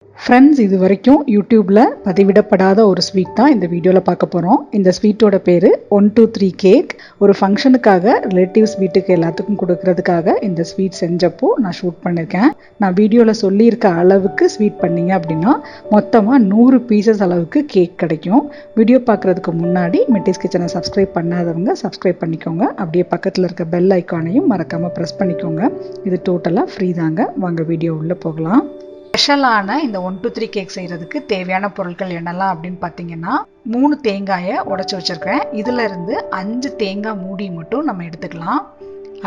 Friends, இது வரைக்கும் யூடியூப்பில் பதிவிடப்படாத ஒரு ஸ்வீட் தான் இந்த வீடியோவில் பார்க்க போகிறோம். இந்த ஸ்வீட்டோட பேர் 123 கேக். ஒரு ஃபங்க்ஷனுக்காக ரிலேட்டிவ்ஸ் வீட்டுக்கு எல்லாத்துக்கும் கொடுக்கறதுக்காக இந்த ஸ்வீட் செஞ்சப்போ நான் ஷூட் பண்ணியிருக்கேன். நான் வீடியோவில் சொல்லியிருக்க அளவுக்கு ஸ்வீட் பண்ணிங்க அப்படின்னா மொத்தமாக 100 பீசஸ் அளவுக்கு கேக் கிடைக்கும். வீடியோ பார்க்குறதுக்கு முன்னாடி மெட்டிஸ் கிச்சனை சப்ஸ்கிரைப் பண்ணாதவங்க சப்ஸ்கிரைப் பண்ணிக்கோங்க. அப்படியே பக்கத்தில் இருக்க பெல் ஐக்கானையும் மறக்காமல் ப்ரெஸ் பண்ணிக்கோங்க. இது டோட்டலாக ஃப்ரீ தாங்க. வாங்க வீடியோ உள்ளே போகலாம். ஸ்பெஷலான இந்த 123 கேக் செய்கிறதுக்கு தேவையான பொருட்கள் என்னெல்லாம் அப்படின்னு பார்த்தீங்கன்னா, 3 தேங்காயை உடைச்சி வச்சுருக்கேன். இதில் இருந்து 5 தேங்காய் மூடி மட்டும் நம்ம எடுத்துக்கலாம்.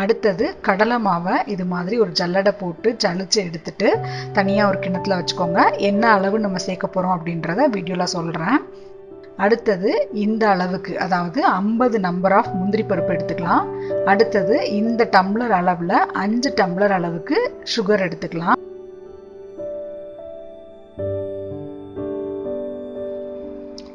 அடுத்தது கடலை மாவை இது மாதிரி ஒரு ஜல்லடை போட்டு ஜலிச்சு எடுத்துட்டு தனியாக ஒரு கிண்ணத்தில் வச்சுக்கோங்க. என்ன அளவு நம்ம சேர்க்க போகிறோம் அப்படின்றத வீடியோவில் சொல்கிறேன். அடுத்தது இந்த அளவுக்கு, அதாவது 50 நம்பர் ஆஃப் முந்திரி பருப்பு எடுத்துக்கலாம். அடுத்தது இந்த டம்ளர் அளவில் 5 டம்ளர் அளவுக்கு சுகர் எடுத்துக்கலாம்.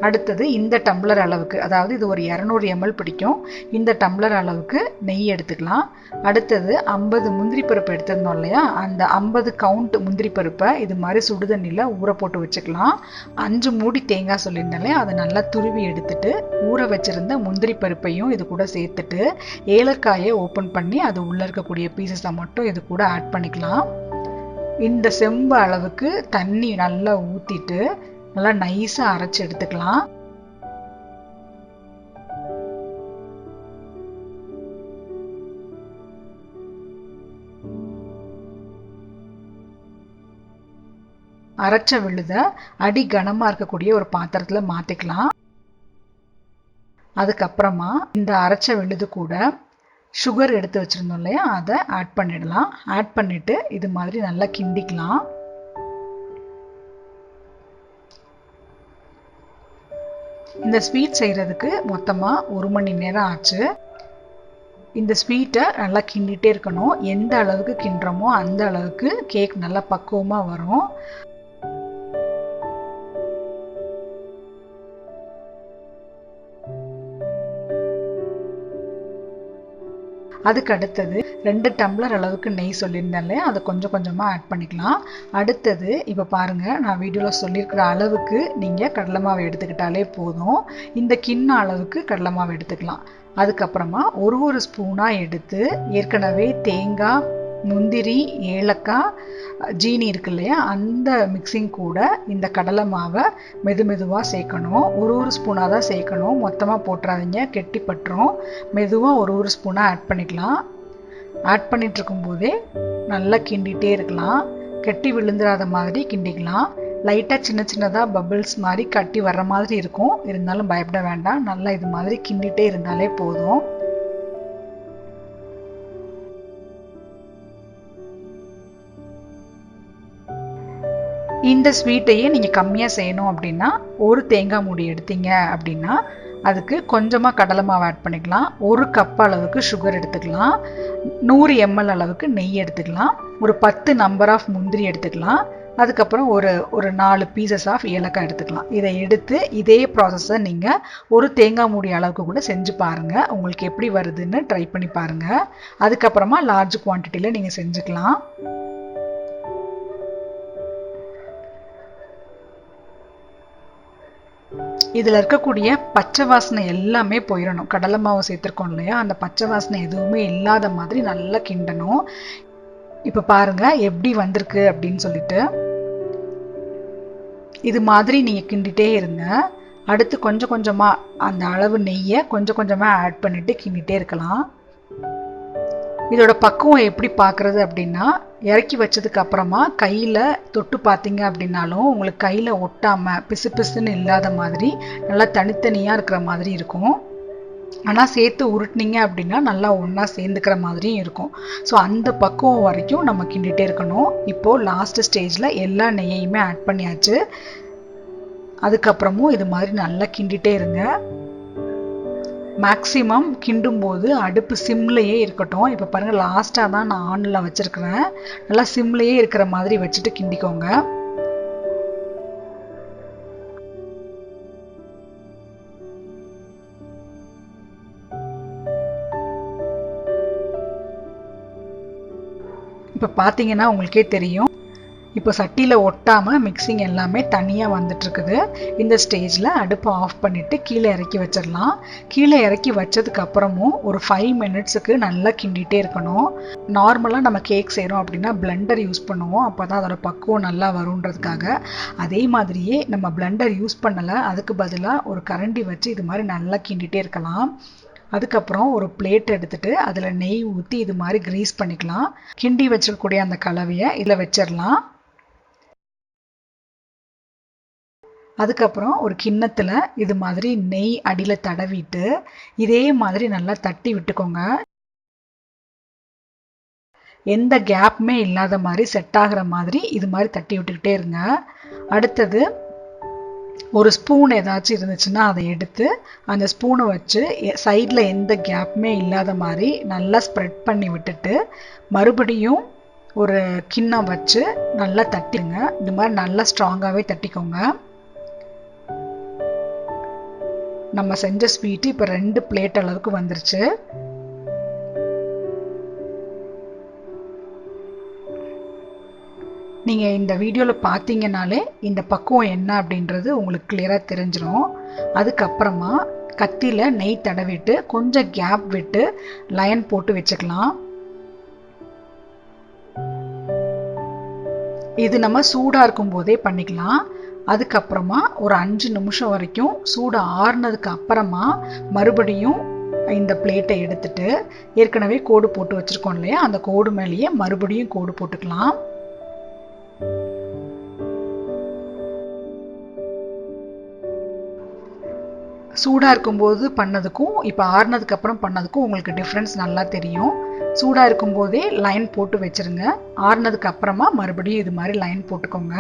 அடுத்தது இந்த டம்ளர் அளவுக்கு, அதாவது இது ஒரு 200 ml பிடிக்கும், இந்த டம்ளர் அளவுக்கு நெய் எடுத்துக்கலாம். அடுத்தது 50 முந்திரி பருப்பு எடுத்திருந்தோம் இல்லையா, அந்த 50 கவுண்ட் முந்திரி பருப்பை இது மாதிரி சுடுதண்ணியில் ஊற போட்டு வச்சுக்கலாம். 5 மூடி தேங்காய் சொல்லியிருந்தாலே அதை நல்லா துருவி எடுத்துட்டு ஊற வச்சிருந்த முந்திரி பருப்பையும் இது கூட சேர்த்துட்டு ஏலக்காயை ஓப்பன் பண்ணி அது உள்ளே இருக்கக்கூடிய பீசஸை மட்டும் இது கூட ஆட் பண்ணிக்கலாம். இந்த செம்பு அளவுக்கு தண்ணி நல்லா ஊற்றிட்டு நல்லா நைஸாக அரைச்சி எடுத்துக்கலாம். அரைச்ச விழுத அடி கனமாக இருக்கக்கூடிய ஒரு பாத்திரத்தில் மாற்றிக்கலாம். அதுக்கப்புறமா இந்த அரைச்ச விழுது கூட சுகர் எடுத்து வச்சுருந்தோம் இல்லையா, அதை ஆட் பண்ணிடலாம். ஆட் பண்ணிவிட்டு இது மாதிரி நல்லா கிண்டிக்கலாம். இந்த ஸ்வீட் செய்கிறதுக்கு மொத்தமாக 1 மணி நேரம் ஆச்சு. இந்த ஸ்வீட்டை நல்லா கிண்டிகிட்டே இருக்கணும். எந்த அளவுக்கு கிண்டுறோமோ அந்த அளவுக்கு கேக் நல்லா பக்குவமாக வரும். அதுக்கு அடுத்தது 2 டம்ளர் அளவுக்கு நெய் சொல்லியிருந்தேன், அதை கொஞ்சம் கொஞ்சமாக ஆட் பண்ணிக்கலாம். அடுத்தது இப்போ பாருங்கள், நான் வீடியோவில் சொல்லியிருக்கிற அளவுக்கு நீங்கள் கடலை மாவு எடுத்துக்கிட்டாலே போதும். இந்த கிண்ண அளவுக்கு கடலை மாவு எடுத்துக்கலாம். அதுக்கப்புறமா ஒரு ஸ்பூனாக எடுத்து ஏற்கனவே தேங்காய், முந்திரி, ஏலக்காய், ஜீனி இருக்கு இல்லையா, அந்த மிக்சிங் கூட இந்த கடலை மாவை மெதுவாக சேர்க்கணும். ஒரு ஸ்பூனாக தான் சேர்க்கணும், மொத்தமாக போட்டுறாதீங்க, கெட்டி பட்டுரும். மெதுவாக ஒரு ஸ்பூனாக ஆட் பண்ணிக்கலாம். ஆட் பண்ணிட்டு இருக்கும்போதே நல்லா கிண்டிகிட்டே இருக்கலாம். கெட்டி விழுந்துடாத மாதிரி கிண்டிக்கலாம். லைட்டாக சின்னதாக பபிள்ஸ் மாதிரி கட்டி வர்ற மாதிரி இருக்கும், இருந்தாலும் பயப்பட வேண்டாம். நல்லா இது மாதிரி கிண்டிகிட்டே இருந்தாலே போதும். இந்த ஸ்வீட்டையே நீங்கள் கம்மியாக செய்யணும் அப்படின்னா ஒரு தேங்காய் மூடி எடுத்தீங்க அப்படின்னா அதுக்கு கொஞ்சமாக கடலை மாவு ஆட் பண்ணிக்கலாம். 1 கப் அளவுக்கு சுகர் எடுத்துக்கலாம். 100 ml அளவுக்கு நெய் எடுத்துக்கலாம். ஒரு 10 நம்பர் ஆஃப் முந்திரி எடுத்துக்கலாம். அதுக்கப்புறம் ஒரு 4 பீசஸ் ஆஃப் ஏலக்காய் எடுத்துக்கலாம். இதை எடுத்து இதே ப்ராசஸை நீங்கள் ஒரு தேங்காய் மூடி அளவுக்கு கூட செஞ்சு பாருங்கள். உங்களுக்கு எப்படி வருதுன்னு ட்ரை பண்ணி பாருங்கள். அதுக்கப்புறமா லார்ஜ் குவான்டிட்டியில் நீங்கள் செஞ்சுக்கலாம். இதில் இருக்கக்கூடிய பச்சை வாசனை எல்லாமே போயிடணும். கடலை மாவு சேர்த்துருக்கோம் இல்லையா, அந்த பச்சை வாசனை எதுவுமே இல்லாத மாதிரி நல்லா கிண்டணும். இப்போ பாருங்கள் எப்படி வந்திருக்கு அப்படின்னு சொல்லிட்டு. இது மாதிரி நீங்கள் கிண்டிகிட்டே இருங்க. அடுத்து கொஞ்சம் கொஞ்சமாக அந்த அளவு நெய்யை கொஞ்சம் கொஞ்சமாக ஆட் பண்ணிவிட்டு கிண்டிகிட்டே இருக்கலாம். இதோட பக்குவம் எப்படி பார்க்குறது அப்படின்னா, இறக்கி வச்சதுக்கு அப்புறமா கையில் தொட்டு பார்த்தீங்க அப்படின்னாலும் உங்களுக்கு கையில் ஒட்டாமல் பிசு பிசுன்னு இல்லாத மாதிரி நல்லா தனித்தனியாக இருக்கிற மாதிரி இருக்கும். ஆனால் சேர்த்து உருட்டினீங்க அப்படின்னா நல்லா ஒன்றா சேர்ந்துக்கிற மாதிரியும் இருக்கும். ஸோ அந்த பக்குவம் வரைக்கும் நம்ம கிண்டிகிட்டே இருக்கணும். இப்போது லாஸ்ட் ஸ்டேஜில் எல்லா நெய்யையுமே ஆட் பண்ணியாச்சு. அதுக்கப்புறமும் இது மாதிரி நல்லா கிண்டிகிட்டே இருங்க. மேக்ஸிமம் கிண்டும் போது அடுப்பு சிம்லையே இருக்கட்டும். இப்போ பாருங்கள், லாஸ்ட்டாக தான் நான் ஆனில் வச்சுருக்கிறேன். நல்லா சிம்லையே இருக்கிற மாதிரி வச்சுட்டு கிண்டிக்கோங்க. இப்போ பார்த்தீங்கன்னா உங்களுக்கே தெரியும், இப்போ சட்டியில் ஒட்டாமல் மிக்சிங் எல்லாமே தனியாக வந்துட்டுருக்குது. இந்த ஸ்டேஜில் அடுப்பை ஆஃப் பண்ணிவிட்டு கீழே இறக்கி வச்சிடலாம். கீழே இறக்கி வச்சதுக்கப்புறமும் ஒரு 5 மினிட்ஸுக்கு நல்லா கிண்டிகிட்டே இருக்கணும். நார்மலாக நம்ம கேக் செய்கிறோம் அப்படின்னா பிளெண்டர் யூஸ் பண்ணுவோம், அப்போ தான் அதோட பக்குவம் நல்லா வரும்ன்றதுக்காக. அதே மாதிரியே நம்ம பிளெண்டர் யூஸ் பண்ணலை, அதுக்கு பதிலாக ஒரு கரண்டி வச்சு இது மாதிரி நல்லா கிண்டிகிட்டே இருக்கலாம். அதுக்கப்புறம் ஒரு பிளேட் எடுத்துட்டு அதில் நெய் ஊற்றி இது மாதிரி கிரீஸ் பண்ணிக்கலாம். கிண்டி வச்சிருக்கக்கூடிய அந்த கலவையை இதில் வச்சிடலாம். அதுக்கப்புறம் ஒரு கிண்ணத்தில் இது மாதிரி நெய் அடியில் தடவிட்டு இதே மாதிரி நல்லா தட்டி விட்டுக்கோங்க. எந்த கேப்புமே இல்லாத மாதிரி செட் ஆகிற மாதிரி இது மாதிரி தட்டி விட்டுக்கிட்டே இருங்க. அடுத்தது ஒரு ஸ்பூன் ஏதாச்சும் இருந்துச்சுன்னா அதை எடுத்து அந்த ஸ்பூனை வச்சு சைடில் எந்த கேப்புமே இல்லாத மாதிரி நல்லா ஸ்ப்ரெட் பண்ணி விட்டுட்டு மறுபடியும் ஒரு கிண்ணம் வச்சு நல்லா தட்டிங்க. இது மாதிரி நல்லா ஸ்ட்ராங்காகவே தட்டிக்கோங்க. நம்ம செஞ்ச ஸ்வீட்டு இப்போ 2 பிளேட் அளவுக்கு வந்துருச்சு. நீங்கள் இந்த வீடியோவில் பார்த்தீங்கன்னாலே இந்த பக்குவம் என்ன அப்படின்றது உங்களுக்கு கிளியராக தெரிஞ்சிடும். அதுக்கப்புறமா கத்தியில் நெய் தடவிட்டு கொஞ்சம் கேப் விட்டு லைன் போட்டு வச்சுக்கலாம். இது நம்ம சூடாக இருக்கும் போதே பண்ணிக்கலாம். அதுக்கப்புறமா ஒரு 5 நிமிஷம் வரைக்கும் சூடு ஆறுனதுக்கு அப்புறமா மறுபடியும் இந்த பிளேட்டை எடுத்துட்டு ஏற்கனவே கோடு போட்டு வச்சுருக்கோம் இல்லையா, அந்த கோடு மேலேயே மறுபடியும் கோடு போட்டுக்கலாம். சூடாக இருக்கும்போது பண்ணதுக்கும் இப்போ ஆறுனதுக்கப்புறம் பண்ணதுக்கும் உங்களுக்கு டிஃப்ரென்ஸ் நல்லா தெரியும். சூடாக இருக்கும்போதே லைன் போட்டு வச்சுருங்க. ஆறுனதுக்கு அப்புறமா மறுபடியும் இது மாதிரி லைன் போட்டுக்கோங்க.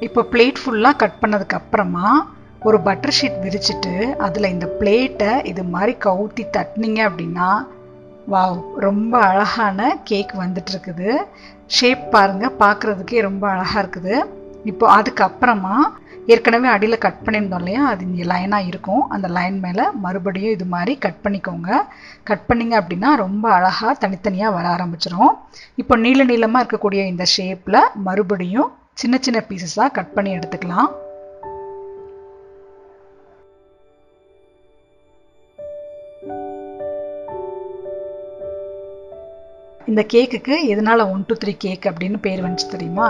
இப்போ பிளேட் ஃபுல்லாக கட் பண்ணதுக்கு அப்புறமா ஒரு பட்டர் ஷீட் விரிச்சிட்டு அதில் இந்த பிளேட்டை இது மாதிரி கவுத்தி தட்டினீங்க அப்படின்னா வாவ், ரொம்ப அழகான கேக் வந்துட்டு இருக்குது. ஷேப் பாருங்கள், பார்க்குறதுக்கே ரொம்ப அழகாக இருக்குது. இப்போ அதுக்கப்புறமா ஏற்கனவே அடியில் கட் பண்ணியிருந்தோம் இல்லையா, அது இங்கே லைனாக இருக்கும். அந்த லைன் மேலே மறுபடியும் இது மாதிரி கட் பண்ணிக்கோங்க. கட் பண்ணிங்க அப்படின்னா ரொம்ப அழகாக தனித்தனியாக வர ஆரம்பிச்சிடும். இப்போ நீள நீளமாக இருக்கக்கூடிய இந்த ஷேப்பில் மறுபடியும் சின்ன சின்ன பீசஸாக கட் பண்ணி எடுத்துக்கலாம். இந்த கேக்குக்கு எதனால 1 2 3 கேக் அப்படின்னு பேர் வந்துச்சு தெரியுமா?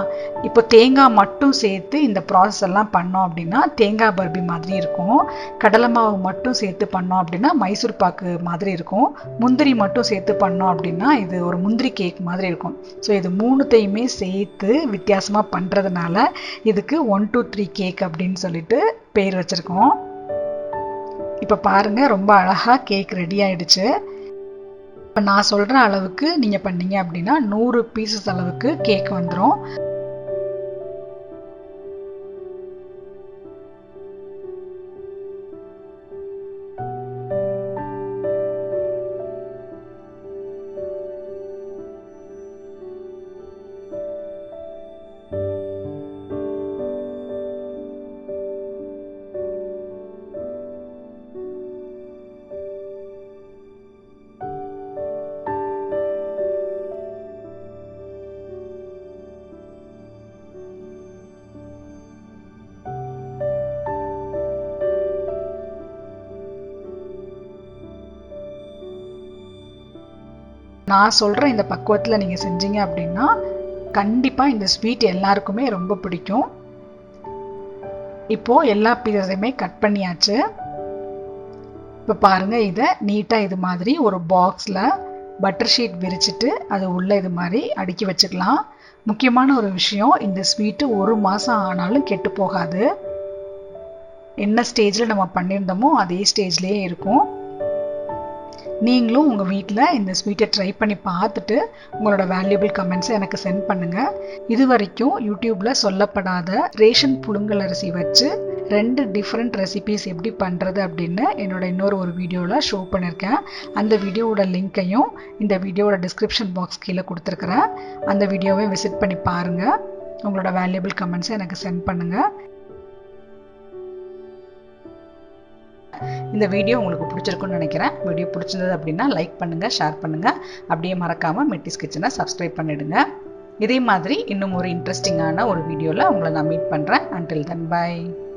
இப்போ தேங்காய் மட்டும் சேர்த்து இந்த ப்ராசஸ் எல்லாம் பண்ணோம் அப்படின்னா தேங்காய் பர்பி மாதிரி இருக்கும். கடலை மாவு மட்டும் சேர்த்து பண்ணோம் அப்படின்னா மைசூர் பாக்கு மாதிரி இருக்கும். முந்திரி மட்டும் சேர்த்து பண்ணோம் அப்படின்னா இது ஒரு முந்திரி கேக் மாதிரி இருக்கும். ஸோ இது 3த்தையுமே சேர்த்து வித்தியாசமாக பண்ணுறதுனால இதுக்கு 1 2 3 கேக் அப்படின்னு சொல்லிட்டு பேர் வச்சுருக்கோம். இப்போ பாருங்கள், ரொம்ப அழகாக கேக் ரெடி ஆயிடுச்சு. இப்போ நான் சொல்கிற அளவுக்கு நீங்கள் பண்ணீங்க அப்படின்னா 100 பீசஸ் அளவுக்கு கேக் வந்துடும். நான் சொல்கிற இந்த பக்குவத்தில் நீங்கள் செஞ்சீங்க அப்படின்னா கண்டிப்பாக இந்த ஸ்வீட் எல்லாருக்குமே ரொம்ப பிடிக்கும். இப்போது எல்லா பீஸஸையுமே கட் பண்ணியாச்சு. இப்போ பாருங்கள், இதை நீட்டாக இது மாதிரி ஒரு பாக்ஸில் பட்டர் ஷீட் விரிச்சிட்டு அது உள்ளே இது மாதிரி அடுக்கி வச்சுக்கலாம். முக்கியமான ஒரு விஷயம், இந்த ஸ்வீட்டு 1 மாதம் ஆனாலும் கெட்டு போகாது. என்ன ஸ்டேஜில் நம்ம பண்ணியிருந்தோமோ அதே ஸ்டேஜ்லேயே இருக்கும். நீங்களும் உங்கள் வீட்டில் இந்த ஸ்வீட்டை ட்ரை பண்ணி பார்த்துட்டு உங்களோட வேல்யூபிள் கமெண்ட்ஸை எனக்கு சென்ட் பண்ணுங்கள். இது வரைக்கும் யூடியூப்பில் சொல்லப்படாத ரேஷன் புழுங்கல் அரிசி வச்சு 2 டிஃப்ரெண்ட் ரெசிபீஸ் எப்படி பண்ணுறது அப்படின்னு என்னோட இன்னொரு வீடியோவில் ஷோ பண்ணியிருக்கேன். அந்த வீடியோவோட லிங்க்கையும் இந்த வீடியோவோட டிஸ்கிரிப்ஷன் பாக்ஸ் கீழே கொடுத்துருக்குறேன். அந்த வீடியோவை விசிட் பண்ணி பாருங்கள். உங்களோட வேல்யூபிள் கமெண்ட்ஸை எனக்கு சென்ட் பண்ணுங்கள். இந்த வீடியோ உங்களுக்கு பிடிச்சிருக்குன்னு நினைக்கிறேன். வீடியோ பிடிச்சிருந்தது அப்படின்னா லைக் பண்ணுங்கள், ஷேர் பண்ணுங்கள். அப்படியே மறக்காமல் மெட்டிஸ் கிச்சனை சப்ஸ்கிரைப் பண்ணிடுங்க. இதே மாதிரி இன்னும் ஒரு இன்ட்ரெஸ்டிங்கான ஒரு வீடியோவில் உங்களை நான் மீட் பண்ணுறேன். Until then, bye.